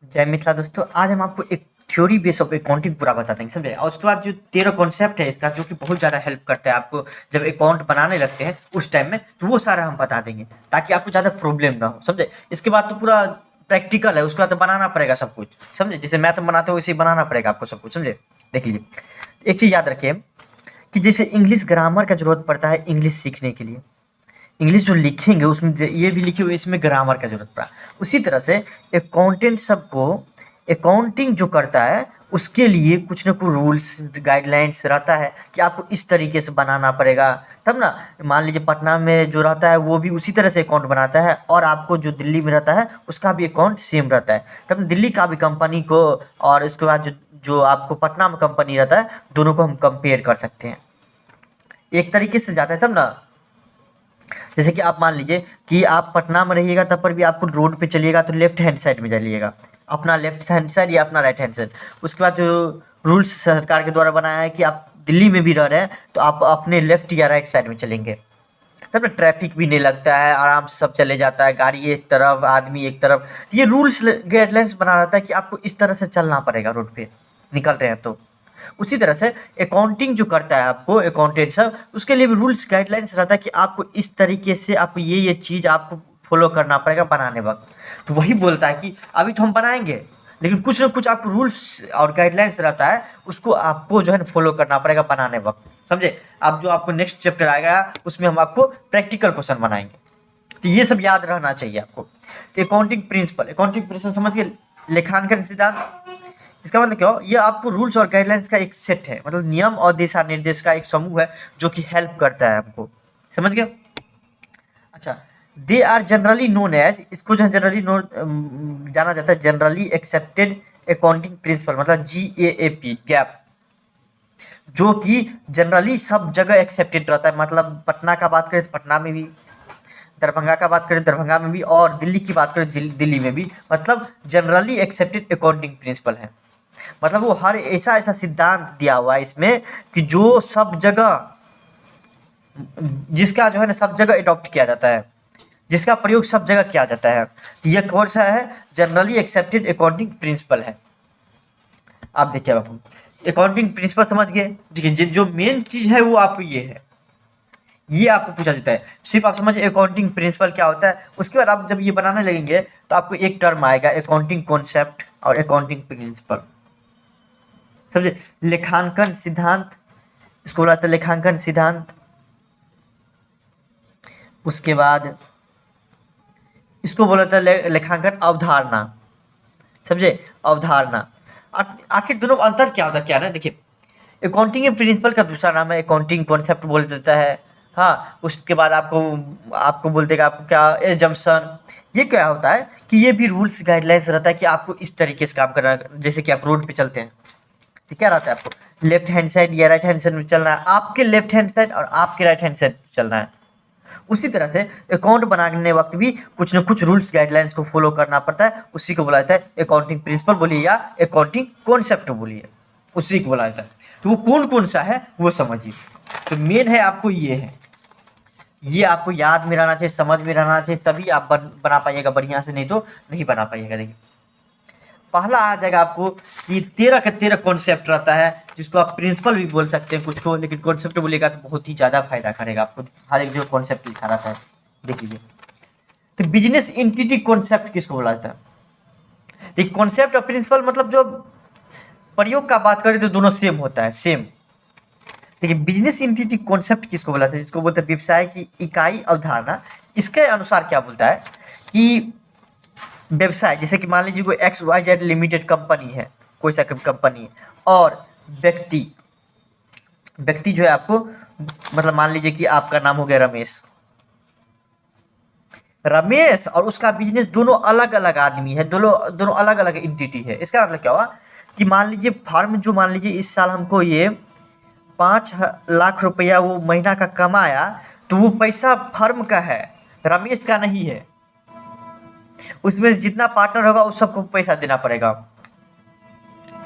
जय मिथिला दोस्तों। आज हम आपको एक थ्योरी बेस ऑफ अकाउंटिंग पूरा बता देंगे, समझे। और उसके बाद जो 13 कॉन्सेप्ट है इसका, जो कि बहुत ज़्यादा हेल्प करता है आपको जब अकाउंट बनाने लगते हैं उस टाइम में, तो वो सारा हम बता देंगे ताकि आपको ज़्यादा प्रॉब्लम ना हो, समझे। इसके बाद तो पूरा प्रैक्टिकल है, उसके बाद तो बनाना पड़ेगा सब कुछ, समझे। जैसे मैथ में बनाते हो वैसे ही बनाना पड़ेगा आपको सब कुछ, समझे। देख लीजिए, एक चीज़ याद रखिए कि जैसे इंग्लिश ग्रामर का ज़रूरत पड़ता है इंग्लिश सीखने के लिए, इंग्लिश जो लिखेंगे उसमें ये भी लिखे हुए इसमें ग्रामर का ज़रूरत पड़ा। उसी तरह से अकाउंटेंट सबको अकाउंटिंग जो करता है उसके लिए कुछ ना कुछ रूल्स गाइडलाइंस रहता है कि आपको इस तरीके से बनाना पड़ेगा, तब ना। मान लीजिए पटना में जो रहता है वो भी उसी तरह से अकाउंट बनाता है, और आपको जो दिल्ली में रहता है उसका भी अकाउंट सेम रहता है, तब दिल्ली का भी कंपनी को और इसके बाद जो जो आपको पटना में कंपनी रहता है दोनों को हम कंपेयर कर सकते हैं, एक तरीके से जाता है, तब ना। जैसे कि आप मान लीजिए कि आप पटना में रहिएगा तब पर भी आपको रोड पे चलिएगा तो लेफ्ट हैंड साइड में चलिएगा, अपना लेफ्ट हैंड साइड या अपना राइट हैंड साइड। उसके बाद जो रूल्स सरकार के द्वारा बनाया है कि आप दिल्ली में भी रह रहे हैं तो आप अपने लेफ्ट या राइट साइड में चलेंगे, तब ना ट्रैफिक भी नहीं लगता है, आराम से सब चले जाता है, गाड़ी एक तरफ आदमी एक तरफ। ये रूल्स गाइडलाइंस बना रहता है कि आपको इस तरह से चलना पड़ेगा रोड पे निकल रहे हैं तो। उसी तरह से अकाउंटिंग जो करता है आपको अकाउंटेंट सब, उसके लिए भी रूल्स गाइडलाइंस रहता है कि आपको इस तरीके से आपको ये चीज़ आपको फॉलो करना पड़ेगा बनाने वक्त। तो वही बोलता है कि अभी तो हम बनाएंगे लेकिन कुछ ना कुछ आपको रूल्स और गाइडलाइंस रहता है, उसको आपको जो है ना फॉलो करना पड़ेगा बनाने वक्त, समझे। अब जो आपको नेक्स्ट चैप्टर आएगा उसमें हम आपको प्रैक्टिकल क्वेश्चन बनाएंगे, तो ये सब याद रहना चाहिए आपको। तो अकाउंटिंग प्रिंसिपल समझ गए। लेखांकन सिद्धांत, इसका मतलब क्या हो, ये आपको रूल्स और गाइडलाइंस का एक सेट है, मतलब नियम और दिशा निर्देश का एक समूह है जो कि हेल्प करता है हमको, समझ गए। अच्छा, they are generally known as, इसको जो जनरली नोन जाना जाता है जनरली एक्सेप्टेड अकाउंटिंग प्रिंसिपल, मतलब GAAP गैप, जो कि जनरली सब जगह एक्सेप्टेड रहता है। मतलब पटना का बात करें तो पटना में भी, दरभंगा का बात करें दरभंगा में भी, और दिल्ली की बात करें दिल्ली में भी, मतलब जनरली एक्सेप्टेड अकाउंटिंग प्रिंसिपल है। मतलब वो हर ऐसा ऐसा सिद्धांत दिया हुआ है इसमें कि जो सब जगह, जिसका जो है ना सब जगह अडॉप्ट किया जाता है, जिसका प्रयोग सब जगह किया जाता है। तो यह कौन सा है, जनरली एक्सेप्टेड अकाउंटिंग प्रिंसिपल है। आप देखिए बाबू, अकाउंटिंग प्रिंसिपल समझ गए। देखिए जो मेन चीज है वो आपको ये है, ये आपको पूछा जाता है। सिर्फ आप समझिए अकाउंटिंग प्रिंसिपल क्या होता है, उसके बाद आप जब ये बनाने लगेंगे तो आपको एक टर्म आएगा अकाउंटिंग कॉन्सेप्ट और अकाउंटिंग प्रिंसिपल, समझे। लेखांकन सिद्धांत, इसको बोला जाता है लेखांकन सिद्धांत। उसके बाद इसको बोला जाता है लेखांकन अवधारणा, समझे, अवधारणा। आखिर दोनों में अंतर क्या होता है, क्या ना, देखिए अकाउंटिंग प्रिंसिपल का दूसरा नाम है अकाउंटिंग कॉन्सेप्ट बोल देता है। हाँ, उसके बाद आपको आपको बोल देगा आपको क्या, एजम्पशन। ये क्या होता है कि ये भी रूल्स गाइडलाइंस रहता है कि आपको इस तरीके से काम करना है। जैसे कि आप रोड पे चलते हैं तो क्या रहता है, आपको लेफ्ट हैंड साइड या राइट हैंड साइड में चलना है, आपके लेफ्ट हैंड साइड और आपके राइट हैंड साइड चलना है। उसी तरह से अकाउंट बनाने वक्त भी कुछ न कुछ रूल्स गाइडलाइंस को फॉलो करना पड़ता है, उसी को बोला जाता है अकाउंटिंग प्रिंसिपल बोलिए या अकाउंटिंग कॉन्सेप्ट बोलिए, उसी को बोला जाता है। तो वो कौन कौन सा है वो समझिए। तो मेन है आपको ये है, ये आपको याद में रहना चाहिए, समझ में रहना चाहिए, तभी आप बना पाइएगा बढ़िया से, नहीं तो नहीं बना पाइएगा। देखिए पहला आ जाएगा आपको कि 13 का 13 कॉन्सेप्ट रहता है, जिसको आप प्रिंसिपल भी बोल सकते हैं कुछ को, लेकिन कॉन्सेप्ट बोलेगा तो बहुत ही ज़्यादा फायदा करेगा आपको, हर एक जगह कॉन्सेप्ट लिखा रहता है। देख लीजिए, तो बिजनेस एंटिटी कॉन्सेप्ट किसको बोला जाता है। देखिए कॉन्सेप्ट और प्रिंसिपल मतलब जो प्रयोग का बात करें तो दोनों सेम होता है, सेम। देखिए बिजनेस एंटिटी कॉन्सेप्ट किसको बोला जाता है, जिसको बोलते हैं व्यवसाय की इकाई अवधारणा। इसके अनुसार क्या बोलता है कि व्यवसाय, जैसे कि मान लीजिए कोई XYZ लिमिटेड कंपनी है, कोई सा कंपनी है, और व्यक्ति, व्यक्ति जो है आपको, मतलब मान लीजिए कि आपका नाम हो गया रमेश, रमेश और उसका बिजनेस दोनों अलग अलग आदमी है, दोनों दोनों अलग अलग एंटिटी है। इसका मतलब क्या हुआ कि मान लीजिए फर्म जो, मान लीजिए इस साल हमको ये 5 लाख रुपया वो महीना का कमाया, तो वो पैसा फर्म का है, रमेश का नहीं है। उसमें जितना पार्टनर होगा उस सबको पैसा देना पड़ेगा,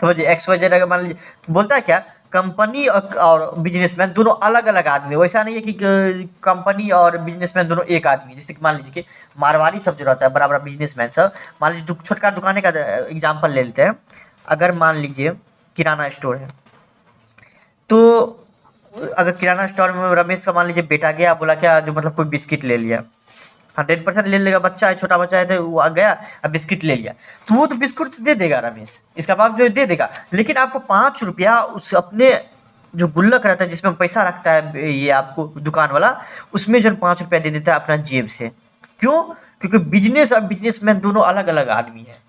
समझिए। XYZ अगर मान लीजिए बोलता है क्या कंपनी और बिजनेसमैन दोनों अलग अलग आदमी है। वैसा नहीं है कि कंपनी और बिजनेसमैन दोनों एक आदमी। जैसे कि मान लीजिए कि मारवाड़ी सब जो रहता है बड़ा बड़ा बिजनेसमैन सब, मान लीजिए छोटका दुकाने का एग्जाम्पल ले लेते हैं। अगर मान लीजिए किराना स्टोर है, तो अगर किराना स्टोर में रमेश का मान लीजिए बेटा गया, बोला क्या जो मतलब कोई बिस्किट ले लिया, 100% ले लेगा, बच्चा है, छोटा बच्चा है, तो वो आ गया अब बिस्किट ले लिया, तो वो तो बिस्कुट दे देगा रमेश, इसका बाप जो दे देगा। लेकिन आपको 5 रुपया उस अपने जो गुल्लक रहता है जिसमें पैसा रखता है ये आपको दुकान वाला, उसमें जो 5 रुपया दे देता है अपना जेब से। क्यों? क्योंकि बिजनेस और बिजनेसमैन दोनों अलग अलग आदमी है।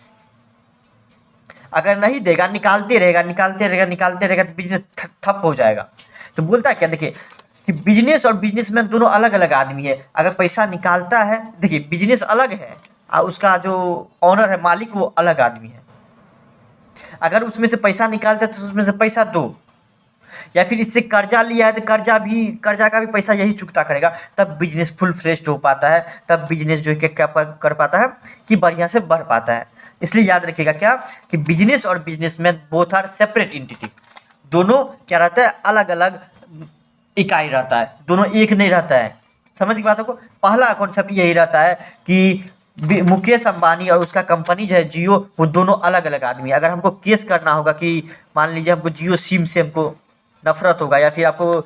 अगर नहीं देगा, निकालते रहेगा निकालते रहेगा निकालते रहेगा, तो बिजनेस ठप हो जाएगा। तो बोलता है क्या, देखिए कि बिजनेस और बिजनेसमैन दोनों अलग अलग आदमी है। अगर पैसा निकालता है, देखिए बिजनेस अलग है और उसका जो ऑनर है, मालिक, वो अलग आदमी है। अगर उसमें से पैसा निकालता है तो उसमें से पैसा दो, या फिर इससे कर्जा लिया है तो कर्जा का भी पैसा यही चुकता करेगा, तब बिजनेस फुल फ्लेश्ड हो पाता है, तब बिजनेस जो है क्या कर पाता है कि बढ़िया से बढ़ पाता है। इसलिए याद रखिएगा क्या कि बिजनेस और businessman both are separate entity. दोनों क्या रहता है, अलग अलग इकाई रहता है, दोनों एक नहीं रहता है। समझ की बातों को। पहला कॉन्सेप्ट यही रहता है कि मुकेश अंबानी और उसका कंपनी जो है जियो, वो दोनों अलग अलग आदमी है। अगर हमको केस करना होगा कि मान लीजिए हमको जियो सिम से हमको नफरत होगा, या फिर आपको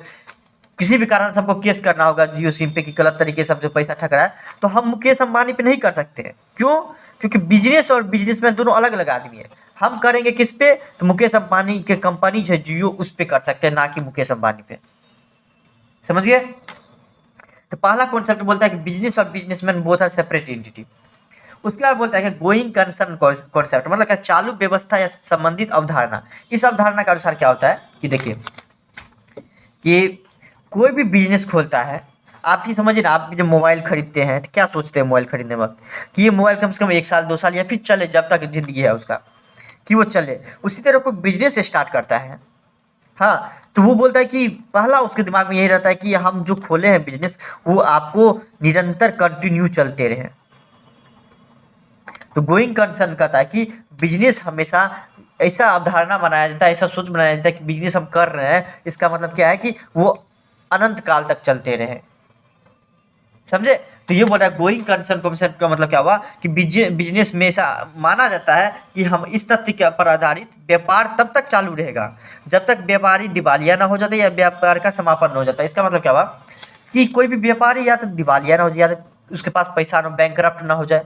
किसी भी कारण से हमको केस करना होगा जियो सिम पे कि गलत तरीके से हमसे पैसा ठग रहा है, तो हम मुकेश अंबानी पे नहीं कर सकते हैं। क्यों? क्योंकि बिजनेस और बिजनेसमैन दोनों अलग अलग आदमी है। हम करेंगे किस पे, तो मुकेश अंबानी के कंपनी जो है जियो, उस पे कर सकते हैं, ना कि मुकेश अंबानी पे। समझ गए? तो पहला कॉन्सेप्ट बोलता है कि बिजनेस और businessman both are separate entity. उसके बाद बोलता है कि गोइंग कंसर्न कॉन्सेप्ट, मतलब क्या, चालू व्यवस्था या संबंधित अवधारणा। इस अवधारणा के अनुसार क्या होता है कि देखिए कि कोई भी बिजनेस खोलता है, आप ही समझिए ना, आप जब मोबाइल खरीदते हैं तो क्या सोचते हैं मोबाइल खरीदने वक्त, कि ये मोबाइल कम से कम 1 साल 2 साल या फिर चले, जब तक जिंदगी है उसका, कि वो चले। उसी तरह कोई बिजनेस स्टार्ट करता है, हाँ, तो वो बोलता है कि पहला उसके दिमाग में यही रहता है कि हम जो खोले हैं बिजनेस, वो आपको निरंतर कंटिन्यू चलते रहे। तो गोइंग कंसर्न कहता है कि बिजनेस हमेशा ऐसा अवधारणा बनाया जाता है, ऐसा सोच बनाया जाता है कि बिजनेस हम कर रहे हैं, इसका मतलब क्या है कि वो अनंत काल तक चलते रहे। समझे? तो ये बोल रहा है गोइंग कंसर्न कॉन्सेप्ट का मतलब क्या हुआ कि बिजनेस में ऐसा माना जाता है कि हम इस तथ्य के पर आधारित व्यापार तब तक चालू रहेगा जब तक व्यापारी दिवालिया ना हो जाता या व्यापार का समापन हो जाता है। इसका मतलब क्या हुआ कि कोई भी व्यापारी या तो दिवालिया ना हो जाए, या तो उसके पास पैसा ना, बैंकरप्ट ना हो जाए,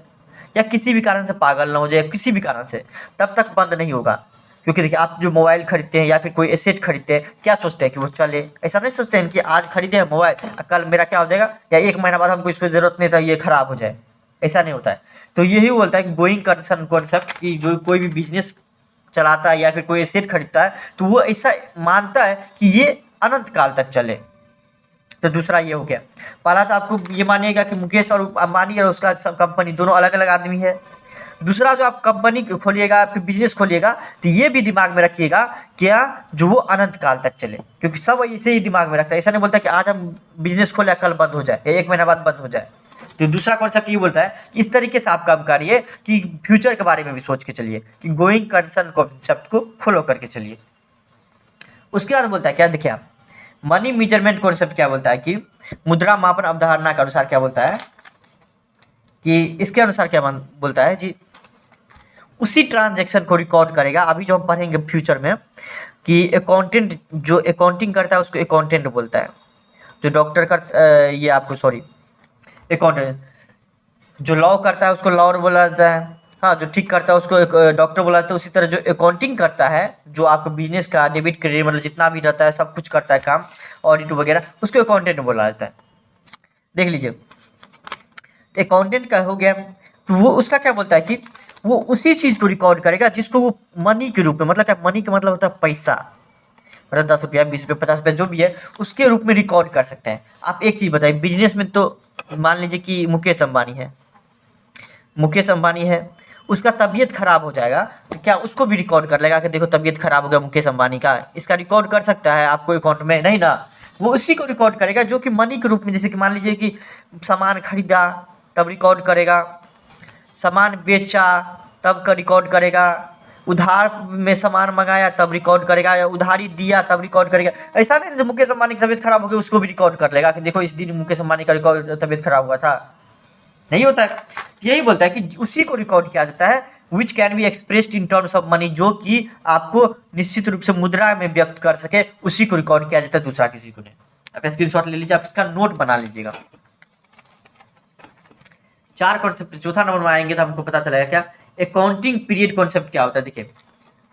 या किसी भी कारण से पागल ना हो जाए, किसी भी कारण से, तब तक बंद नहीं होगा। क्योंकि देखिए आप जो मोबाइल खरीदते हैं या फिर कोई एसेट खरीदते हैं, क्या सोचते हैं कि वो चले। ऐसा नहीं सोचते हैं कि आज खरीदे हैं मोबाइल, कल मेरा क्या हो जाएगा, या 1 महीना बाद हमको इसको ज़रूरत नहीं था, ये ख़राब हो जाए। ऐसा नहीं होता है। तो यही बोलता है कि गोइंग कंसर्न कॉन्सेप्ट, कि जो कोई भी बिजनेस चलाता है या फिर कोई एसेट खरीदता है, तो वो ऐसा मानता है कि ये अनंत काल तक चले। तो दूसरा ये हो गया। पहला तो आपको ये मानिएगा कि मुकेश और अंबानी और उसका कंपनी दोनों अलग अलग आदमी है। दूसरा, जो आप कंपनी खोलिएगा फिर बिजनेस खोलिएगा, तो ये भी दिमाग में रखिएगा क्या, जो वो अनंत काल तक चले। क्योंकि सब इसे ही दिमाग में रखता है। ऐसा नहीं बोलता कि आज हम बिजनेस खोले कल बंद हो जाए या 1 महीना बाद बंद हो जाए। तो दूसरा कॉन्सेप्ट ये बोलता है कि इस तरीके से आप काम करिए कि फ्यूचर के बारे में भी सोच के चलिए, कि गोइंग कंसर्न कॉन्सेप्ट को फॉलो करके चलिए। उसके बाद बोलता है क्या, देखिए आप मनी मेजरमेंट कॉन्सेप्ट क्या बोलता है कि मुद्रा मापन अवधारणा के अनुसार क्या बोलता है कि इसके अनुसार क्या बोलता है जी, उसी ट्रांजैक्शन को रिकॉर्ड करेगा। अभी जो हम पढ़ेंगे फ्यूचर में कि अकाउंटेंट जो अकाउंटिंग करता है उसको अकाउंटेंट बोलता है, जो डॉक्टर कर ये आपको सॉरी अकाउंटेंट, जो लॉ करता है उसको लॉयर बोला जाता है, हाँ, जो ठीक करता है उसको एक डॉक्टर बोला जाता है। उसी तरह जो अकाउंटिंग करता है, जो आपको बिजनेस का डेबिट क्रेडिट मतलब जितना भी रहता है सब कुछ करता है काम, ऑडिट वगैरह, उसको अकाउंटेंट बोला जाता है। देख लीजिए, अकाउंटेंट का हो गया, तो वो उसका क्या बोलता है कि वो उसी चीज़ को रिकॉर्ड करेगा जिसको वो मनी के रूप में, मतलब क्या, मनी का मतलब होता है पैसा, मतलब 10 रुपया 20 रुपया 50 रुपया जो भी है उसके रूप में रिकॉर्ड कर सकते हैं। आप एक चीज़ बताइए, बिजनेस में तो मान लीजिए कि मुकेश अंबानी है, उसका तबीयत खराब हो जाएगा तो क्या उसको भी रिकॉर्ड कर लेगा कि देखो तबीयत खराब हो गया मुकेश अंबानी का, इसका रिकॉर्ड कर सकता है आपको अकाउंट में? नहीं ना। वो उसी को रिकॉर्ड करेगा जो कि मनी के रूप में, जैसे कि मान लीजिए कि सामान खरीदा तब रिकॉर्ड करेगा, सामान बेचा तब का रिकॉर्ड करेगा, उधार में सामान मंगाया तब रिकॉर्ड करेगा, या उधारी दिया तब रिकॉर्ड करेगा। ऐसा नहीं जब मुकेश अंबानी की तबीयत खराब हो गई उसको भी रिकॉर्ड कर लेगा कि देखो इस दिन मुकेश अंबानी का रिकॉर्ड तबीयत खराब हुआ था, नहीं होता है। यही बोलता है कि उसी को रिकॉर्ड किया जाता है which can be expressed in terms of money, जो कि आपको निश्चित रूप से मुद्रा में व्यक्त कर सके, उसी को रिकॉर्ड किया जाता है, दूसरा किसी को नहीं। आप स्क्रीनशॉट ले लीजिए, आप इसका नोट बना लीजिएगा। 4 कॉन्सेप्ट, चौथा नंबर में आएंगे तो हमको पता चलेगा क्या अकाउंटिंग पीरियड कॉन्सेप्ट क्या होता है। देखिए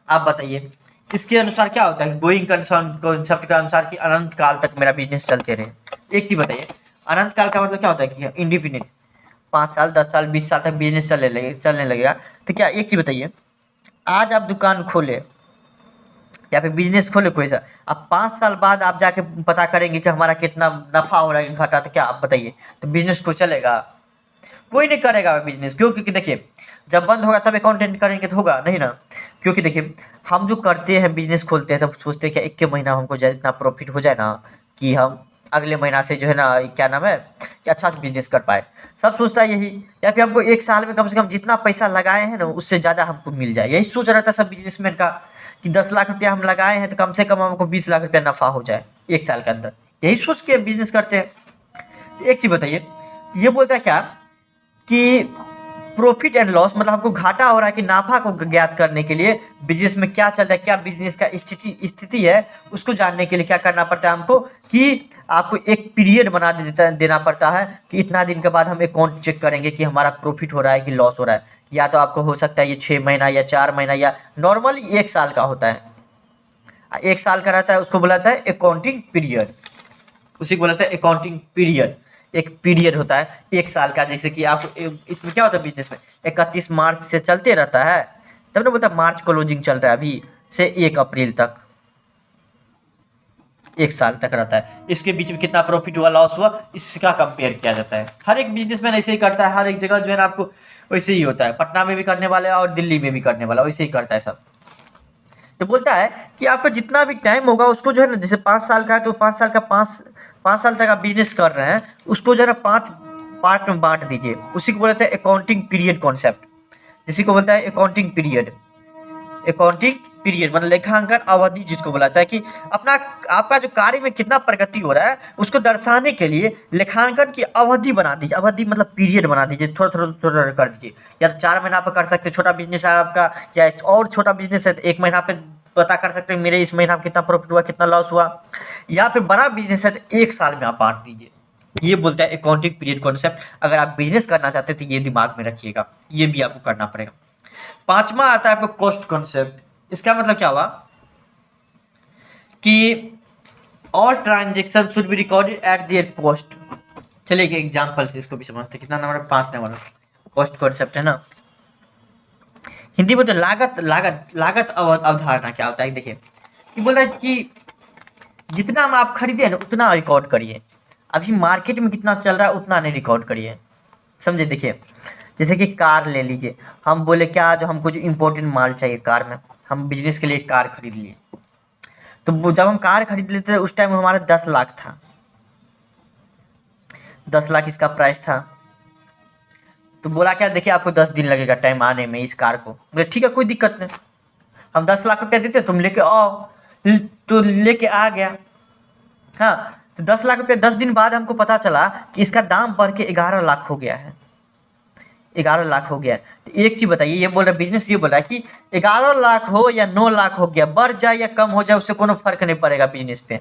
आप बताइए इसके अनुसार क्या होता है गोइंग कंसर्न कॉन्सेप्ट के अनुसार कि अनंत काल तक मेरा बिजनेस चलते रहे। एक चीज बताइए अनंत काल का मतलब क्या होता है कि इंडिफिनिट, 5 साल 10 साल 20 साल तक बिजनेस चलने लगेगा। तो क्या एक चीज बताइए, आज आप दुकान खोले या फिर बिजनेस खोले कोई सा, अब 5 साल बाद आप जाके पता करेंगे कि हमारा कितना नफा हो रहा है घाटा, तो क्या आप बताइए तो बिजनेस को चलेगा? कोई नहीं करेगा बिजनेस। क्यों? क्योंकि देखिए जब बंद होगा तब अकाउंटेंट करेंगे तो होगा नहीं ना। क्योंकि देखिए हम जो करते हैं बिजनेस खोलते हैं तब सोचते हैं कि एक के महीना हमको इतना प्रॉफिट हो जाए ना कि हम अगले महीना से जो है ना क्या नाम है कि अच्छा से बिजनेस कर पाए, सब सोचता है यही। या फिर हमको 1 साल में कम से कम जितना पैसा लगाए हैं ना उससे ज़्यादा हमको मिल जाए, यही सोच रहा था सब बिजनेसमैन का कि 10 लाख रुपया हम लगाए हैं तो कम से कम हमको 20 लाख रुपया नफा हो जाए 1 साल के अंदर, यही सोच के बिजनेस करते हैं। एक चीज़ बताइए ये बोलता है क्या कि प्रॉफिट एंड लॉस मतलब हमको घाटा हो रहा है कि नाफा को ज्ञात करने के लिए बिजनेस में क्या चल रहा है, क्या बिजनेस का स्थिति है, उसको जानने के लिए क्या करना पड़ता है हमको कि आपको एक पीरियड देना पड़ता है कि इतना दिन के बाद हम अकाउंट चेक करेंगे कि हमारा प्रॉफिट हो रहा है कि लॉस हो रहा है। या तो आपको हो सकता है ये 6 महीना या 4 महीना या नॉर्मली 1 साल का होता है, 1 साल का रहता है, उसको बुलाता है अकाउंटिंग पीरियड, उसी को बोलते हैं अकाउंटिंग पीरियड। एक पीरियड होता है 1 साल का, जैसे कि आप इसमें क्या होता है बिजनेस में 31 मार्च से चलते रहता है, तब ना बोलता मार्च क्लोजिंग चल रहा है अभी से 1 अप्रैल तक, 1 साल तक रहता है। इसके बीच में कितना प्रॉफिट हुआ लॉस हुआ इसका कंपेयर किया जाता है। हर एक बिजनेसमैन ऐसे ही करता है, हर एक जगह जो है ना आपको वैसे ही होता है, पटना में भी करने वाला है और दिल्ली में भी करने वाला वैसे ही करता है सब। तो बोलता है कि आपका जितना भी टाइम होगा उसको जो है ना जैसे 5 साल का है तो 5 साल का 5 साल तक आप बिजनेस कर रहे हैं उसको जो है ना 5 पार्ट में बांट दीजिए, उसी को बोलते हैं अकाउंटिंग पीरियड कॉन्सेप्ट, इसी को बोलता है अकाउंटिंग पीरियड। अकाउंटिंग पीरियड मतलब लेखांकन अवधि जिसको बुलाता है कि अपना आपका जो कार्य में कितना प्रगति हो रहा है उसको दर्शाने के लिए लेखांकन की अवधि बना दीजिए, अवधि मतलब पीरियड बना दीजिए, थोड़ा थोड़ा थोड़ा कर दीजिए। या तो 4 महीना पर कर सकते हैं, छोटा बिजनेस है आपका या और छोटा बिजनेस है तो 1 महीना पे पता कर सकते हैं मेरे इस महीना में कितना प्रॉफिट हुआ कितना लॉस हुआ। या फिर बड़ा बिजनेस है तो 1 साल में आप बांट दीजिए। ये बोलता है अकाउंटिंग पीरियड कॉन्सेप्ट। अगर आप बिजनेस करना चाहते हैं तो ये दिमाग में रखिएगा, ये भी आपको करना पड़ेगा। 5वां आता है आपको कॉस्ट कॉन्सेप्ट। इसका मतलब क्या हुआ कि all transaction should be recorded at there cost. चलिए एक एग्जांपल से इसको भी समझते हैं। कितना नंबर है? 5 नंबर कॉस्ट कॉन्सेप्ट है ना, हिंदी में तो लागत लागत लागत अवधारणा क्या होता है देखिए कि बोल रहा है कि जितना हम आप खरीदे ना उतना रिकॉर्ड करिए, अभी मार्केट में कितना चल रहा है उतना नहीं रिकॉर्ड करिए, समझे। देखिए जैसे कि कार ले लीजिए, हम बोले क्या जो हमको जो इम्पोर्टेंट माल चाहिए कार में, हम बिजनेस के लिए कार खरीद लिए, तो जब हम कार खरीद लेते थे उस टाइम हमारा 10 लाख था, 10 लाख इसका प्राइस था। तो बोला क्या देखिए आपको 10 दिन लगेगा टाइम आने में इस कार को, बोले ठीक है कोई दिक्कत नहीं, हम 10 लाख रुपया देते तुम लेके आओ, तो लेके आ गया। हाँ तो 10 लाख रुपया 10 दिन बाद हमको पता चला कि इसका दाम बढ़ के 11 लाख हो गया है, 11 लाख हो गया। तो एक चीज़ बताइए, ये बोल रहा है बिजनेस, ये बोल रहा है कि 11 लाख हो या 9 लाख हो गया, बढ़ जाए या कम हो जाए उससे कोनो फर्क नहीं पड़ेगा बिजनेस पे।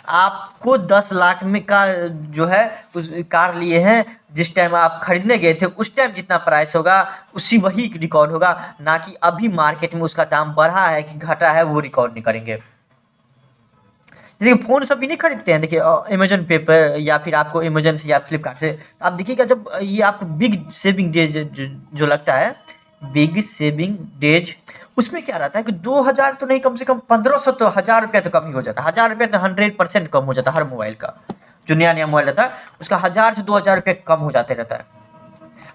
आपको 10 लाख में का जो है उस कार लिए हैं जिस टाइम आप खरीदने गए थे उस टाइम जितना प्राइस होगा उसी वही रिकॉर्ड होगा, ना कि अभी मार्केट में उसका दाम बढ़ा है कि घटा है वो रिकॉर्ड नहीं करेंगे। जैसे फ़ोन सब भी नहीं खरीदते हैं, देखिए अमेजन पे पर या फिर आपको अमेजन से या फ्लिपकार्ट से आप देखिएगा जब ये आपको बिग सेविंग डेज जो लगता है, बिग सेविंग डेज, उसमें क्या रहता है कि 2000 तो नहीं कम से कम 1500 तो 1000 रुपया तो कम ही हो जाता है। 1000 रुपया तो 100% कम हो जाता है हर मोबाइल का, जो नया नया मोबाइल रहता है उसका 1000 से 2000 रुपये कम हो जाते रहता है।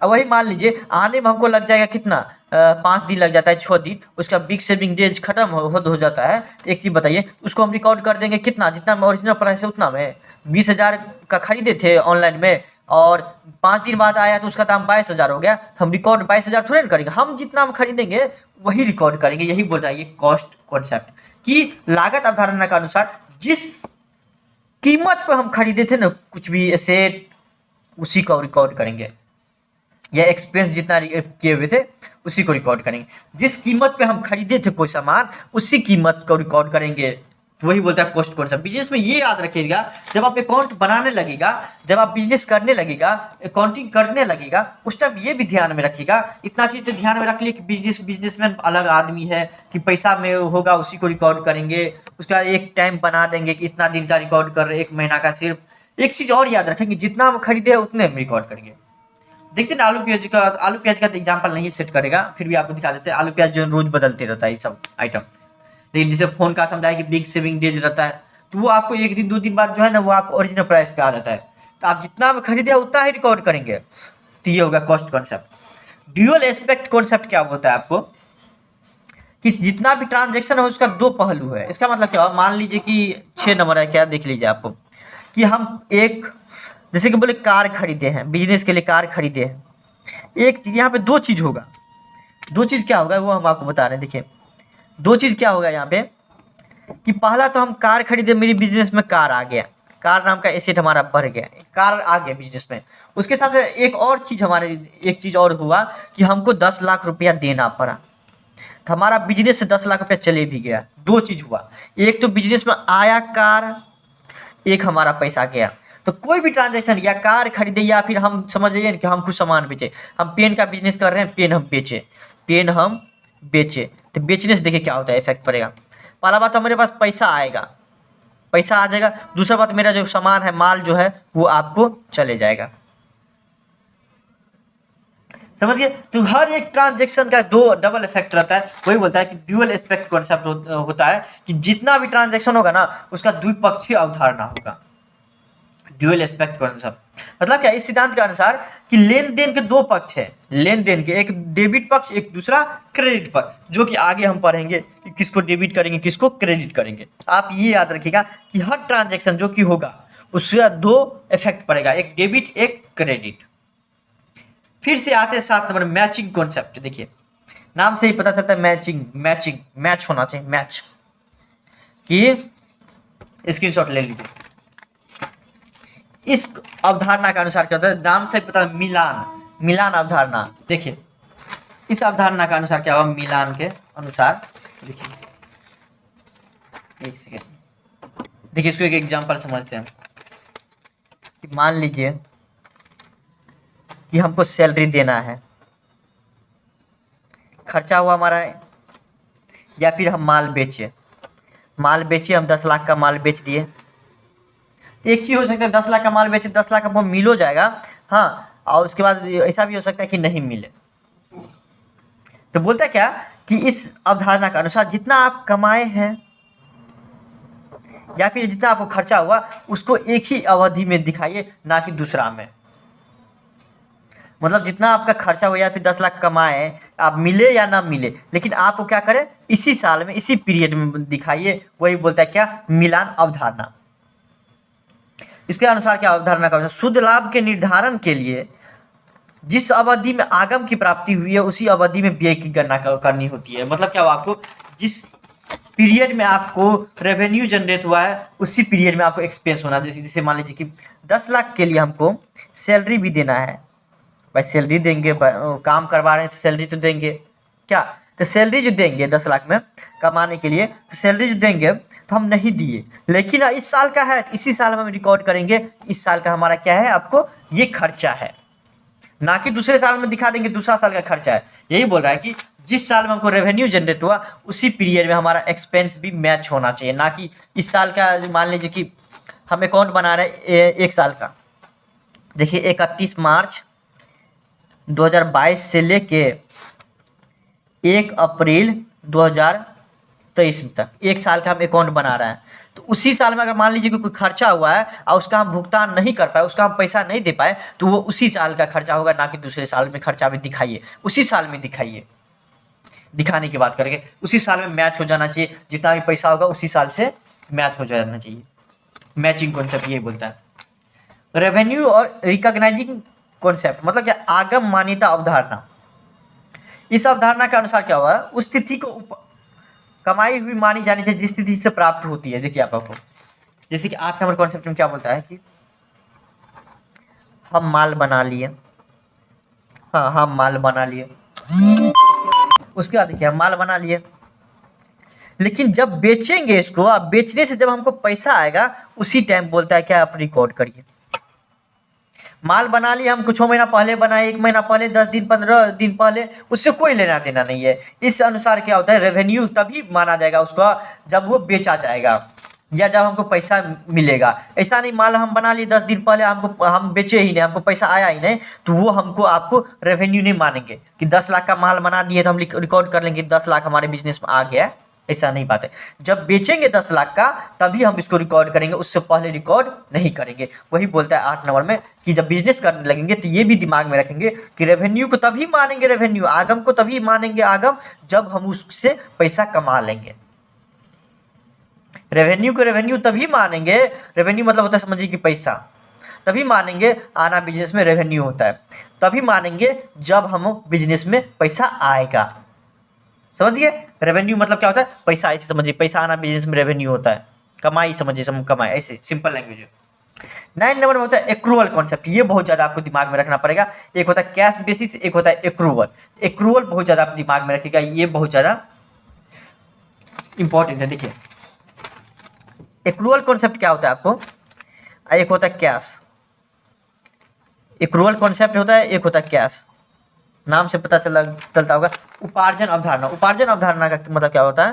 अब वही मान लीजिए आने में हमको लग जाएगा कितना 5 दिन लग जाता है, 6 दिन, उसका बिग सेविंग डेज खत्म हो जाता है। एक चीज़ बताइए उसको हम रिकॉर्ड कर देंगे कितना, जितना में ओरिजिनल प्राइस है उतना में। 20,000 का खरीदे थे ऑनलाइन में और 5 दिन बाद आया तो उसका दाम 22,000 हो गया, तो हम रिकॉर्ड 22,000 थोड़े ना करेंगे, हम जितना हम खरीदेंगे वही रिकॉर्ड करेंगे। यही बोल रहा है ये कॉस्ट कॉन्सेप्ट कि लागत अवधारणा के अनुसार जिस कीमत पर हम खरीदे थे ना कुछ भी एसेट, उसी को रिकॉर्ड करेंगे, या एक्सपेंस जितना किए हुए थे उसी को रिकॉर्ड करेंगे। जिस कीमत पे हम खरीदे थे कोई सामान उसी कीमत को रिकॉर्ड करेंगे, तो वही बोलता है कॉस्ट कॉन्सेप्ट। बिजनेस में ये याद रखिएगा, जब आप अकाउंट बनाने लगेगा, जब आप बिजनेस करने लगेगा, अकाउंटिंग करने लगेगा, उस टाइम ये भी ध्यान में रखिएगा, इतना चीज़ तो ध्यान में रख लिए कि बिजनेसमैन अलग आदमी है, कि पैसा में होगा उसी को रिकॉर्ड करेंगे, उसका एक टाइम बना देंगे कि इतना दिन का रिकॉर्ड कर रहे, 1 महीना का। सिर्फ एक चीज़ और याद रखेंगे, जितना हम खरीदे उतने हम रिकॉर्ड करेंगे। देखते ना आलू प्याज का तो एग्जाम्पल नहीं सेट करेगा, फिर भी आपको दिखा देते हैं। आलू प्याज जो रोज बदलते रहता है ये सब आइटम, लेकिन जैसे फोन का समझाया कि बिग सेविंग डेज रहता है, तो वो आपको 1 दिन 2 दिन बाद जो है ना वो आपको ओरिजिनल प्राइस पे आ जाता है, तो आप जितना में खरीदे उतना ही रिकॉर्ड करेंगे। तो ये होगा cost concept. Dual aspect concept क्या होता है आपको, कि जितना भी ट्रांजेक्शन है उसका 2 पहलू है। इसका मतलब क्या हुआ, मान लीजिए कि 6 नंबर है, क्या देख लीजिए आपको, कि हम एक जैसे कि बोले कार खरीदे हैं, बिजनेस के लिए कार खरीदे हैं, एक चीज यहाँ पे 2 चीज होगा। 2 चीज क्या होगा वो हम आपको बता रहे हैं। देखिए 2 चीज क्या होगा यहाँ पे, कि पहला तो हम कार खरीदे, मेरी बिजनेस में कार आ गया, कार नाम का एसेट हमारा बढ़ गया, कार आ गया बिजनेस में। उसके साथ एक और चीज एक चीज और हुआ कि हमको 10 लाख रुपया देना पड़ा, तो हमारा बिजनेस से 10 लाख रुपया चले भी गया। 2 चीज हुआ, एक तो बिजनेस में आया कार, एक हमारा पैसा गया। तो कोई भी ट्रांजैक्शन, या कार खरीदे या फिर हम समझिए कि हम कुछ सामान बेचे, हम पेन का बिजनेस कर रहे हैं, पेन हम बेचे, तो बेचने से देखिए क्या होता है, इफेक्ट पड़ेगा। पहला बात तो मेरे पास पैसा आएगा, पैसा आ जाएगा। दूसरा बात, मेरा जो सामान है, माल जो है वो आपको चले जाएगा। समझिए, तो हर एक ट्रांजैक्शन का 2 डबल इफेक्ट रहता है। वही बोलता है कि ड्यूअल एस्पेक्ट कॉन्सेप्ट होता है कि जितना भी ट्रांजैक्शन होगा ना उसका द्विपक्षीय अवधारणा होगा। ड्यूअल एस्पेक्ट कॉन्सेप्ट मतलब क्या, इस सिद्धांत के अनुसार कि लेन देन के 2 पक्ष है, लेन देन के, एक डेबिट पक्ष, एक दूसरा क्रेडिट पक्ष, जो कि आगे हम पढ़ेंगे कि किसको डेबिट करेंगे किसको क्रेडिट करेंगे। आप ये याद रखिएगा कि हर ट्रांजैक्शन जो कि होगा उसका 2 इफेक्ट पड़ेगा, एक डेबिट एक क्रेडिट। फिर से आते हैं 7 नंबर मैचिंग कॉन्सेप्ट। देखिए नाम से ही पता चलता है मैचिंग मैच होना चाहिए, मैच की स्क्रीनशॉट ले लीजिए। इस अवधारणा के अनुसार क्या होता है, नाम से पता है मिलान अवधारणा। देखिए इस अवधारणा के अनुसार क्या हुआ, मिलान के अनुसार, देखिए एक सेकेंड, देखिए इसको एक एग्जांपल समझते हैं कि मान लीजिए कि हमको सैलरी देना है, खर्चा हुआ हमारा, या फिर हम माल बेचे, हम 10 लाख का माल बेच दिए। एक चीज़ हो सकता है 10 लाख का माल बेचे, 10 लाख का मिल हो जाएगा, हाँ, और उसके बाद ऐसा भी हो सकता है कि नहीं मिले। तो बोलता है क्या कि इस अवधारणा के अनुसार जितना आप कमाए हैं या फिर जितना आपको खर्चा हुआ उसको एक ही अवधि में दिखाइए, ना कि दूसरा में। मतलब जितना आपका खर्चा हुआ या फिर 10 लाख कमाए, आप मिले या ना मिले, लेकिन आपको क्या करें, इसी साल में इसी पीरियड में दिखाइए। वही बोलता है क्या, मिलान अवधारणा। इसके अनुसार क्या अवधारणा का, शुद्ध लाभ के निर्धारण के लिए जिस अवधि में आगम की प्राप्ति हुई है उसी अवधि में व्यय की गणना करनी होती है। मतलब क्या हुआ, आपको जिस पीरियड में आपको रेवेन्यू जनरेट हुआ है उसी पीरियड में आपको एक्सपेंस होना। जैसे मान लीजिए कि 10 लाख के लिए हमको सैलरी भी देना है, भाई सैलरी देंगे, काम करवा रहे हैं तो सैलरी तो देंगे क्या, तो सैलरी जो देंगे 10 लाख में कमाने के लिए, तो सैलरी जो देंगे तो हम नहीं दिए, लेकिन इस साल का है, इसी साल में हम रिकॉर्ड करेंगे इस साल का हमारा क्या है, आपको ये खर्चा है, ना कि दूसरे साल में दिखा देंगे दूसरा साल का खर्चा है। यही बोल रहा है कि जिस साल में हमको रेवेन्यू जनरेट हुआ उसी पीरियड में हमारा एक्सपेंस भी मैच होना चाहिए, ना कि इस साल का। मान लीजिए कि हम अकाउंट बना रहे हैं 1 साल का, देखिए 31 मार्च 2022 से लेके 1 अप्रैल 2023 तक 1 साल का हम अकाउंट बना रहे हैं। तो उसी साल में अगर मान लीजिए कि कोई खर्चा हुआ है और उसका हम भुगतान नहीं कर पाए, उसका हम पैसा नहीं दे पाए, तो वो उसी साल का खर्चा होगा, ना कि दूसरे साल में खर्चा में दिखाइए, उसी साल में दिखाइए। दिखाने की बात करके उसी साल में मैच हो जाना चाहिए, जितना भी पैसा होगा उसी साल से मैच हो जाना चाहिए। मैचिंग कॉन्सेप्ट यही बोलता है। रेवेन्यू और रिकॉग्नाइजिंग कॉन्सेप्ट मतलब क्या, आगम मान्यता अवधारणा। इस अवधारणा के अनुसार क्या हुआ, उस तिथि को कमाई हुई मानी जानी चाहिए जिस तिथि से प्राप्त होती है। देखिए आपको, जैसे कि 8 नंबर कॉन्सेप्ट में क्या बोलता है कि हम माल बना लिए, हाँ हम माल बना लिए, उसके बाद देखिए हम माल बना लिए, लेकिन जब बेचेंगे इसको, अब बेचने से जब हमको पैसा आएगा उसी टाइम बोलता है क्या, आप रिकॉर्ड करिए। माल बना लिया हम कुछ महीना पहले बनाए, 1 महीना पहले, 10 दिन 15 दिन पहले, उससे कोई लेना देना नहीं है। इस अनुसार क्या होता है, रेवेन्यू तभी माना जाएगा उसका जब वो बेचा जाएगा या जब हमको पैसा मिलेगा। ऐसा नहीं माल हम बना लिए 10 दिन पहले, हमको हम बेचे ही नहीं, हमको पैसा आया ही नहीं, तो वो हमको आपको रेवेन्यू नहीं मानेंगे कि 10 लाख का माल बना दिए तो हम रिकॉर्ड कर लेंगे 10 लाख हमारे बिजनेस में आ गया। ऐसा नहीं बात है, जब बेचेंगे 10 लाख का तभी हम इसको रिकॉर्ड करेंगे, उससे पहले रिकॉर्ड नहीं करेंगे। वही बोलता है 8 नंबर में कि जब बिजनेस करने लगेंगे तो ये भी दिमाग में रखेंगे कि रेवेन्यू को तभी मानेंगे, रेवेन्यू आगम को तभी मानेंगे आगम जब हम उससे पैसा कमा लेंगे। रेवेन्यू को रेवेन्यू तभी मानेंगे, रेवेन्यू मतलब होता है समझिए कि पैसा, तभी मानेंगे, आना बिजनेस में रेवेन्यू होता है, तभी मानेंगे जब हम बिजनेस में पैसा आएगा। समझिए रेवेन्यू मतलब क्या होता है, पैसा, ऐसे समझिए पैसा आना बिजनेस में रेवेन्यू होता है, कमाई समझिए, कमाई, ऐसे सिंपल लैंग्वेज है। 9 नंबर में होता है एक्रूवल कॉन्सेप्ट, ये बहुत ज़्यादा आपको दिमाग में रखना पड़ेगा। एक होता है कैश बेसिस, एक होता है एक्रूवल। एक्रूवल बहुत ज़्यादा आप दिमाग में रखिएगा, ये बहुत ज़्यादा इंपॉर्टेंट है। देखिए एक्रूवल कॉन्सेप्ट क्या होता है आपको, एक होता है कैश, एक्रूवल कॉन्सेप्ट होता है, एक होता है कैश, नाम से पता चलता होगा। उपार्जन अवधारणा, उपार्जन अवधारणा का मतलब क्या होता है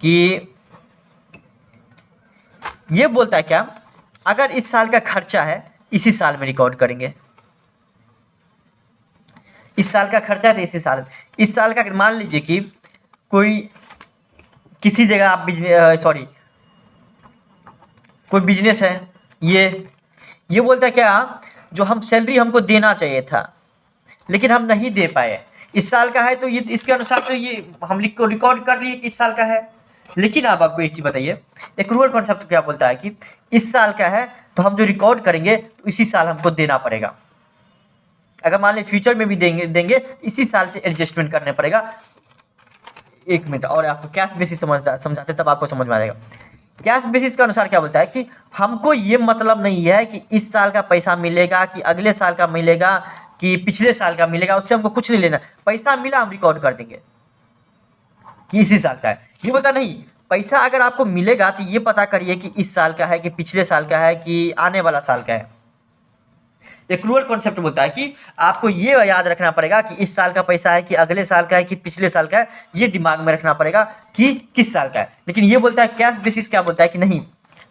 कि ये बोलता है क्या, अगर इस साल का खर्चा है इसी साल में रिकॉर्ड करेंगे, इस साल का खर्चा है तो इसी साल, इस साल का मान लीजिए कि कोई किसी जगह आप बिजनेस कोई बिजनेस है, ये बोलता है क्या, जो हम सैलरी हमको देना चाहिए था लेकिन हम नहीं दे पाए, इस साल का है तो ये इसके अनुसार तो ये हम रिकॉर्ड कर लिए कि इस साल का है। लेकिन अब आपको एक चीज़ बताइए, एक्रूवल कॉन्सेप्ट क्या बोलता है कि इस साल का है तो हम जो रिकॉर्ड करेंगे तो इसी साल हमको देना पड़ेगा। अगर मान लीजिए फ्यूचर में भी देंगे इसी साल से एडजस्टमेंट करने पड़ेगा। 1 मिनट और आपको कैश बेसिस समझाते तब आपको समझ में आ जाएगा। कैश बेसिस के अनुसार क्या बोलता है कि हमको ये मतलब नहीं है कि इस साल का पैसा मिलेगा कि अगले साल का मिलेगा कि पिछले साल का मिलेगा, उससे हमको कुछ नहीं लेना, पैसा मिला हम रिकॉर्ड कर देंगे कि इसी साल का है। ये बोलता नहीं, पैसा अगर आपको मिलेगा तो ये पता करिए कि इस साल का है कि पिछले साल का है कि आने वाला साल का है। एक्रूवल कॉन्सेप्ट बोलता है कि आपको ये याद रखना पड़ेगा कि इस साल का पैसा है कि अगले साल का है कि पिछले साल का है, ये दिमाग में रखना पड़ेगा कि किस साल का है। लेकिन ये बोलता है कैश बेसिस क्या बोलता है कि नहीं,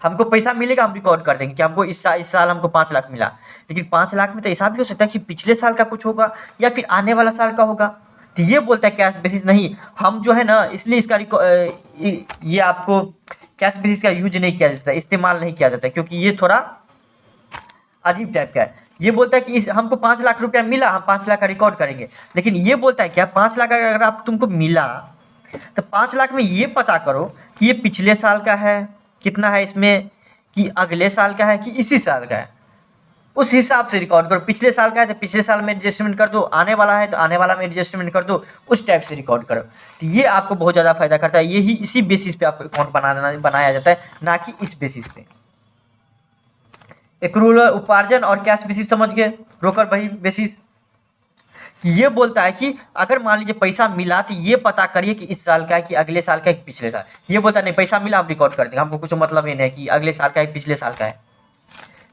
हमको पैसा मिलेगा हम रिकॉर्ड कर देंगे कि हमको इस साल हमको 5 लाख मिला, लेकिन 5 लाख में तो ऐसा भी हो सकता है कि पिछले साल का कुछ होगा या फिर आने वाला साल का होगा। तो ये बोलता है कैश बेसिस नहीं, हम जो है ना, इसलिए इसका ये आपको कैश बेसिस का यूज नहीं किया जाता, इस्तेमाल नहीं किया जाता, क्योंकि ये थोड़ा अजीब टाइप का है। ये बोलता है कि इस हमको 5 लाख रुपया मिला, हम 5 लाख का रिकॉर्ड करेंगे। लेकिन ये बोलता है क्या, 5 लाख अगर आप तुमको मिला तो 5 लाख में ये पता करो कि ये पिछले साल का है कितना है इसमें, कि अगले साल का है कि इसी साल का है, उस हिसाब से रिकॉर्ड करो। पिछले साल का है तो पिछले साल में एडजस्टमेंट कर दो, आने वाला है तो आने वाला में एडजस्टमेंट कर दो, उस टाइप से रिकॉर्ड करो। तो ये आपको बहुत ज़्यादा फायदा करता है, यही इसी बेसिस पे आपको अकाउंट बनाया जाता है, ना कि इस बेसिस पे। एक्रूवल उपार्जन और कैश बेसिस समझ गए, रोकर वही बेसिस। ये बोलता है कि अगर मान लीजिए पैसा मिला तो ये पता करिए कि इस साल का है कि अगले साल का है कि पिछले साल। ये बोलता नहीं, पैसा मिला हम रिकॉर्ड कर देंगे, हमको कुछ मतलब ये नहीं है कि अगले साल का है पिछले साल का है।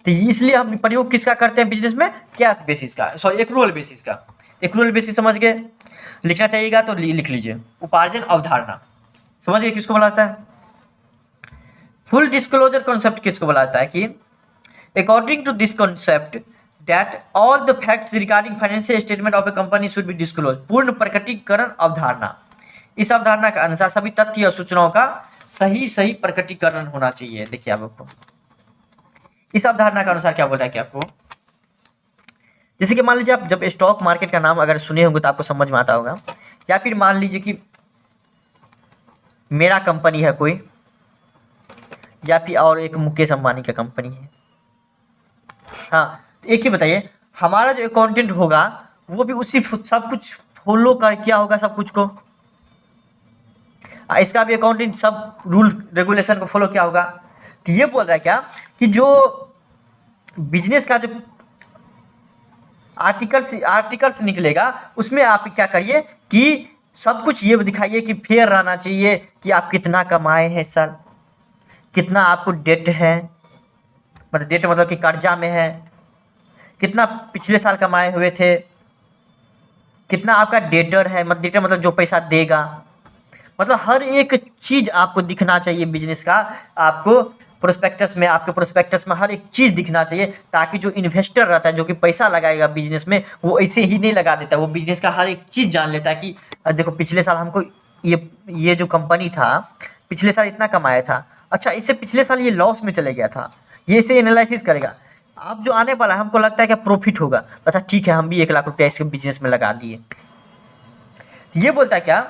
तो इसलिए हम प्रयोग किसका करते हैं बिजनेस में, कैश बेसिस का, एक्रूवल बेसिस का। एक्रूवल बेसिस समझ गए, लिखना चाहिएगा तो लिख लीजिए। उपार्जन अवधारणा समझ गए किसको बुलाता है। फुल डिस्क्लोजर कॉन्सेप्ट किसको बुलाता है कि according to this concept that all the facts regarding financial statement of a company should be disclosed। पूर्ण प्रकटीकरण अवधारणा, इस अवधारणा के अनुसार सभी तथ्य और सूचनाओं का सही प्रकटीकरण होना चाहिए। देखिए आपको इस अवधारणा के अनुसार क्या बोल रहा है कि आपको, जैसे कि मान लीजिए आप जब स्टॉक मार्केट का नाम अगर सुने होंगे तो आपको समझ में आता होगा, या फिर मान लीजिए कि मेरा कंपनी है कोई, या फिर और एक मुकेश अंबानी का कंपनी है, हाँ, तो एक ही बताइए, हमारा जो अकाउंटेंट होगा वो भी उसी सब कुछ फॉलो कर किया होगा सब कुछ को। इसका भी अकाउंटेंट सब रूल रेगुलेशन को फॉलो किया होगा। तो ये बोल रहा है क्या कि जो बिजनेस का जो आर्टिकल्स निकलेगा उसमें आप क्या करिए कि सब कुछ ये दिखाइए कि फेयर रहना चाहिए कि आप कितना कमाए हैं सर, कितना आपको डेट है, मतलब डेट मतलब कि कर्जा में है, कितना पिछले साल कमाए हुए थे, कितना आपका डेटर है, मतलब डेटर मतलब जो पैसा देगा, मतलब हर एक चीज़ आपको दिखना चाहिए बिजनेस का। आपको प्रोस्पेक्टस में, आपके प्रोस्पेक्टस में हर एक चीज़ दिखना चाहिए, ताकि जो इन्वेस्टर रहता है जो कि पैसा लगाएगा बिजनेस में, वो ऐसे ही नहीं लगा देता, वो बिजनेस का हर एक चीज़ जान लेता है कि देखो पिछले साल हमको ये जो कंपनी था पिछले साल इतना कमाया था, अच्छा इससे पिछले साल ये लॉस में चले गया था, ये इसे एनालिसिस करेगा। अब जो आने वाला है हमको लगता है कि प्रॉफिट होगा, अच्छा ठीक है हम भी 1 लाख रुपया इसके बिजनेस में लगा दिए। ये बोलता है क्या,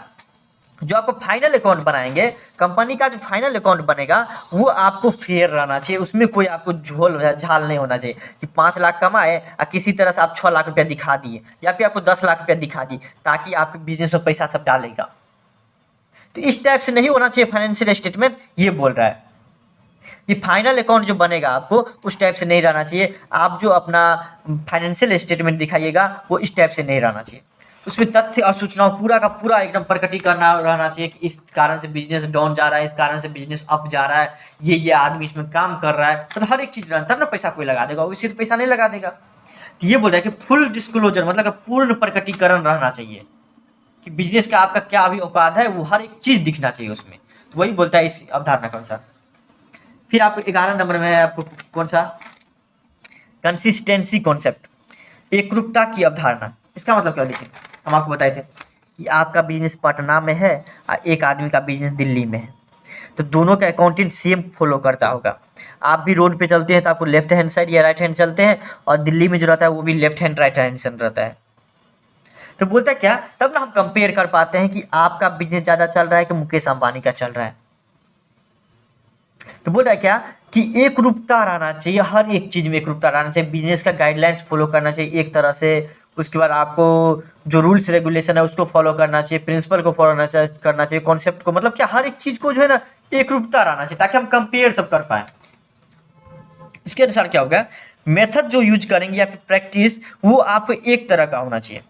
जो आपको फाइनल अकाउंट बनाएंगे, कंपनी का जो फाइनल अकाउंट बनेगा वो आपको फेयर रहना चाहिए, उसमें कोई आपको झोल झाल नहीं होना चाहिए कि 5 लाख कमाए और किसी तरह से आप 6 लाख रुपया दिखा दिए या फिर आपको 10 लाख रुपया दिखा दिए ताकि आपके बिजनेस में पैसा सब डालेगा। तो इस टाइप से नहीं होना चाहिए फाइनेंशियल स्टेटमेंट, ये बोल रहा है कि फाइनल अकाउंट जो बनेगा आपको उस टाइप से नहीं रहना चाहिए। आप जो अपना फाइनेंशियल स्टेटमेंट दिखाइएगा वो इस टाइप से नहीं रहना चाहिए, उसमें तथ्य और सूचनाओं पूरा का पूरा एकदम प्रकटीकरण रहना चाहिए कि इस कारण से बिजनेस डाउन जा रहा है, इस कारण से बिजनेस अप जा रहा है, ये आदमी इसमें काम कर रहा है, मतलब हर एक चीज़ रहना, तब ना पैसा कोई लगा देगा, वैसे तो पैसा नहीं लगा देगा। तो ये बोल रहा है कि फुल डिस्क्लोजर मतलब पूर्ण प्रकटीकरण रहना चाहिए कि बिजनेस का आपका क्या अभी औकात है, वो हर एक चीज़ दिखना चाहिए उसमें। तो वही बोलता है इस अवधारणा के अनुसार। फिर आपको 11 नंबर में है आपको कौन सा, कंसिस्टेंसी कॉन्सेप्ट, एकरूपता की अवधारणा। इसका मतलब क्या लिखे, हम आपको बताए थे कि आपका बिजनेस पटना में है और एक आदमी का बिजनेस दिल्ली में है, तो दोनों का अकाउंटेंट सेम फॉलो करता होगा। आप भी रोड पे चलते हैं तो आपको लेफ्ट हैंड साइड या राइट हैंड चलते हैं, और दिल्ली में जो रहता है वो भी लेफ्ट हैंड राइट हैंड से रहता है। तो बोलता है क्या, तब ना हम कंपेयर कर पाते हैं कि आपका बिजनेस ज़्यादा चल रहा है कि मुकेश अंबानी का चल रहा है। तो बोल रहा है क्या कि एक रूपता रहना चाहिए, हर एक चीज़ में एक रूपता रहना चाहिए, बिजनेस का गाइडलाइंस फॉलो करना चाहिए एक तरह से, उसके बाद आपको जो रूल्स रेगुलेशन है उसको फॉलो करना चाहिए, प्रिंसिपल को फॉलो करना चाहिए, कॉन्सेप्ट को, मतलब क्या हर एक चीज़ को जो है ना एक रूपता रहना चाहिए ताकि हम कंपेयर सब कर पाएँ। इसके अनुसार क्या होगा, मेथड जो यूज करेंगे या फिर प्रैक्टिस वो आपको एक तरह का होना चाहिए।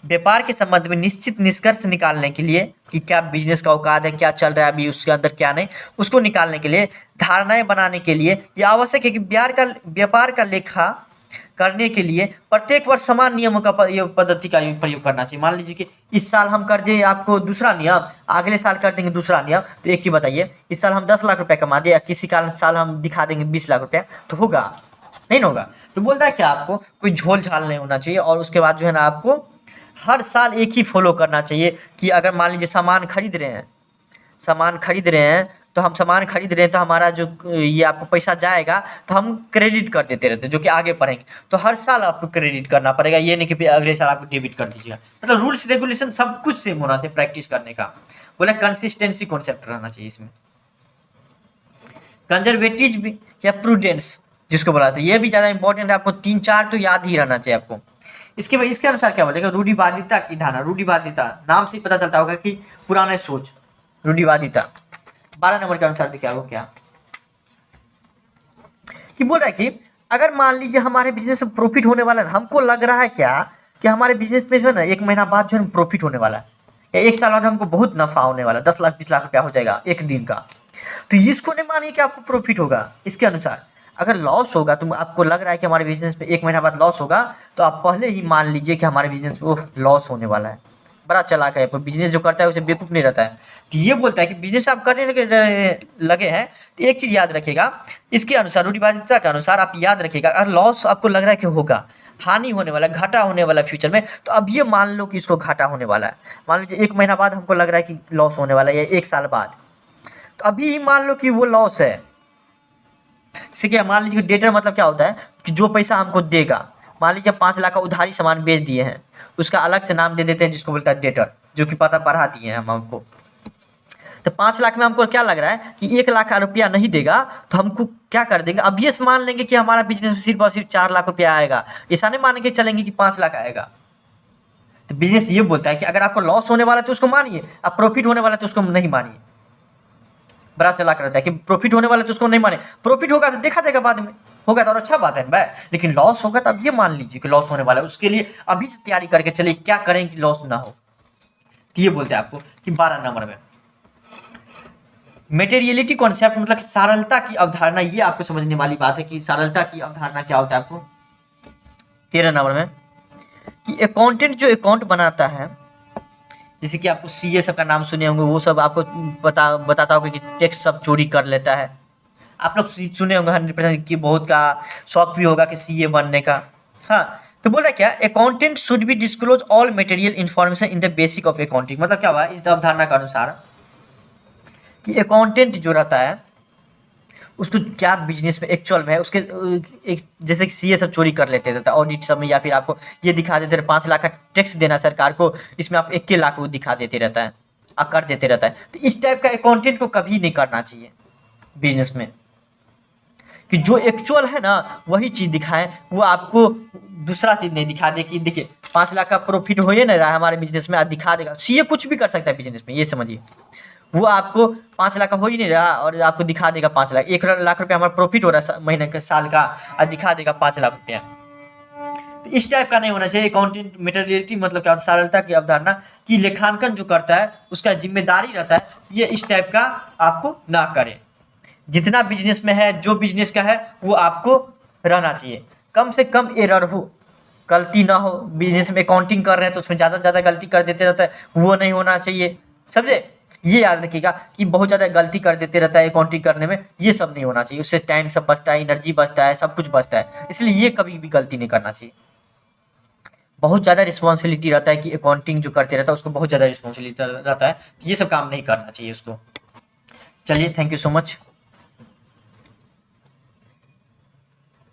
व्यापार के संबंध में निश्चित निष्कर्ष निकालने के लिए कि क्या बिजनेस का औकात है, क्या चल रहा है अभी उसके अंदर क्या नहीं, उसको निकालने के लिए, धारणाएं बनाने के लिए यह आवश्यक है कि व्यापार का लेखा करने के लिए प्रत्येक वर्ष समान नियमों का पद्धति का प्रयोग करना चाहिए। मान लीजिए कि इस साल हम कर दें आपको दूसरा नियम, अगले साल कर देंगे दूसरा नियम, तो एक ही बताइए, इस साल हम 10 लाख रुपया कमा दें या किसी साल हम दिखा देंगे 20 लाख रुपया, तो होगा नहीं ना होगा। तो बोलता है क्या आपको कोई झोल झाल नहीं होना चाहिए, और उसके बाद जो है ना आपको हर साल एक ही फॉलो करना चाहिए कि अगर मान लीजिए सामान खरीद रहे हैं तो हम सामान खरीद रहे हैं तो हमारा जो ये आपको पैसा जाएगा तो हम क्रेडिट कर देते रहते हैं, जो कि आगे पढ़ेंगे, तो हर साल आपको क्रेडिट करना पड़ेगा, ये नहीं कि अगले साल आपको डेबिट कर दीजिएगा। मतलब रूल्स रेगुलेशन सब कुछ सेम होना चाहिए प्रैक्टिस करने का। बोला कंसिस्टेंसी कॉन्सेप्ट रहना चाहिए इसमें। कंजर्वेटिव भी या प्रूडेंस जिसको बोला था, ये भी ज़्यादा इंपॉर्टेंट है, आपको 3-4 तो याद ही रहना चाहिए आपको। इसके अनुसार क्या बोलेगा, रूढ़िवादिता की धारणा, रूढ़िवादिता नाम से ही पता चलता होगा कि पुराने सोच, रूढ़िवादिता। 12 नंबर के अनुसार देखिए आपको क्या कि बोल रहा है कि अगर मान लीजिए हमारे बिजनेस में प्रॉफिट होने वाला है, हमको लग रहा है क्या कि हमारे बिजनेस में जो है ना 1 महीना बाद जो है प्रॉफिट होने वाला है, या 1 साल बाद हमको बहुत नफा होने वाला है, 10 लाख 20 लाख रुपया हो जाएगा एक दिन का, तो इसको नहीं मानिए कि आपको प्रॉफिट होगा। इसके अनुसार अगर लॉस होगा, तो आपको लग रहा है कि हमारे बिजनेस में 1 महीना बाद लॉस होगा, तो आप पहले ही मान लीजिए कि हमारे बिजनेस में लॉस होने वाला है। बड़ा चालाक है, बिजनेस जो करता है उसे बेवकूफ़ नहीं रहता है। तो ये बोलता है कि बिजनेस आप करने लगे हैं तो एक चीज़ याद रखिएगा, इसके अनुसार रूढ़िवादिता के अनुसार आप याद रखिएगा, अगर लॉस आपको लग रहा है कि होगा, हानि होने वाला है, घाटा होने वाला है फ्यूचर में, तो अब ये मान लो कि इसको घाटा होने वाला है। मान लीजिए 1 महीना बाद हमको लग रहा है कि लॉस होने वाला है, या 1 साल बाद, तो अभी ही मान लो कि वो लॉस है। जैसे कि मान लीजिए डेटर मतलब क्या होता है कि जो पैसा हमको देगा, मान लीजिए 5 लाख का उधारी सामान बेच दिए हैं, उसका अलग से नाम दे देते हैं जिसको बोलता है डेटर, जो कि पता पढ़ा दिए हैं हम आपको। तो 5 लाख में हमको क्या लग रहा है कि 1 लाख रुपया नहीं देगा, तो हमको क्या कर देंगे, अब ये मान लेंगे कि हमारा बिजनेस में सिर्फ और सिर्फ 4 लाख रुपया आएगा, ऐसा नहीं मान के चलेंगे कि 5 लाख आएगा। तो बिजनेस ये बोलता है कि अगर आपको लॉस होने वाला है तो उसको मानिए, अब प्रॉफिट होने वाला है तो उसको नहीं मानिए। बड़ा चालाक रहता है कि प्रॉफिट होने वाला है तो उसको नहीं माने, प्रॉफिट होगा तो देखा जाएगा बाद में, होगा तो और अच्छा बात है भाई, लेकिन लॉस होगा तो अब ये मान लीजिए कि लॉस होने वाला है, उसके लिए अभी से तैयारी करके चलिए क्या करें कि लॉस ना हो। तो ये बोलते हैं आपको कि 12 नंबर में मेटेरियलिटी कॉन्सेप्ट मतलब सरलता की अवधारणा, ये आपको समझने वाली बात है कि सरलता की अवधारणा क्या होता है आपको। 13 नंबर में कि अकाउंटेंट जो अकाउंट बनाता है, जैसे कि आपको सीए सब का नाम सुने होंगे, वो सब आपको बताता होगा कि टैक्स सब चोरी कर लेता है। आप लोग सुने होंगे 100% कि बहुत का शौक भी होगा कि सीए बनने का। हाँ, तो बोल रहा क्या, accountant should be disclose all material information in the basic of accounting. मतलब क्या हुआ इस अवधारणा के अनुसार कि अकाउंटेंट जो रहता है उसको क्या बिजनेस में एक्चुअल में है, उसके एक जैसे कि सीए सब चोरी कर लेते रहता है ऑडिट सब में, या फिर आपको ये दिखा देते रहते 5 लाख का टैक्स देना सरकार को, इसमें आप 21 लाख वो दिखा देते रहता है, कर देते रहता है। तो इस टाइप का अकाउंटेंट को कभी नहीं करना चाहिए बिजनेस में, कि जो एक्चुअल है ना वही चीज़ दिखाएं, वो आपको दूसरा चीज़ नहीं दिखा दे कि देखिए 5 लाख का प्रॉफिट हो ही नहीं रहा है हमारे बिजनेस में, आज दिखा देगा। सीए कुछ भी कर सकता है बिजनेस में, ये समझिए, वो आपको 5 लाख का हो ही नहीं रहा और आपको दिखा देगा 5 लाख, 1 लाख रुपया हमारा प्रॉफिट हो रहा है महीने के साल का, और दिखा देगा 5 लाख रुपया। तो इस टाइप का नहीं होना चाहिए। अकाउंटिंग मेटेरियलिटी मतलब क्या, सरलता की अवधारणा कि लेखांकन जो करता है उसका जिम्मेदारी रहता है ये इस टाइप का आपको ना करे। जितना बिजनेस में है, जो बिजनेस का है वो आपको रहना चाहिए, कम से कम एरर हो, गलती ना हो। बिजनेस में अकाउंटिंग कर रहे हैं तो उसमें ज़्यादा से ज़्यादा गलती कर देते रहता है, वो नहीं होना चाहिए, समझे। ये याद रखिएगा कि बहुत ज़्यादा गलती कर देते रहता है अकाउंटिंग करने में, ये सब नहीं होना चाहिए, उससे टाइम सब बचता है, एनर्जी बचता है, सब कुछ बचता है, इसलिए ये कभी भी गलती नहीं करना चाहिए। बहुत ज़्यादा रिस्पॉन्सिबिलिटी रहता है कि अकाउंटिंग जो करते रहता है उसको बहुत ज़्यादा रिस्पॉन्सिबिलिटी रहता है, ये सब काम नहीं करना चाहिए उसको। चलिए, थैंक यू सो मच।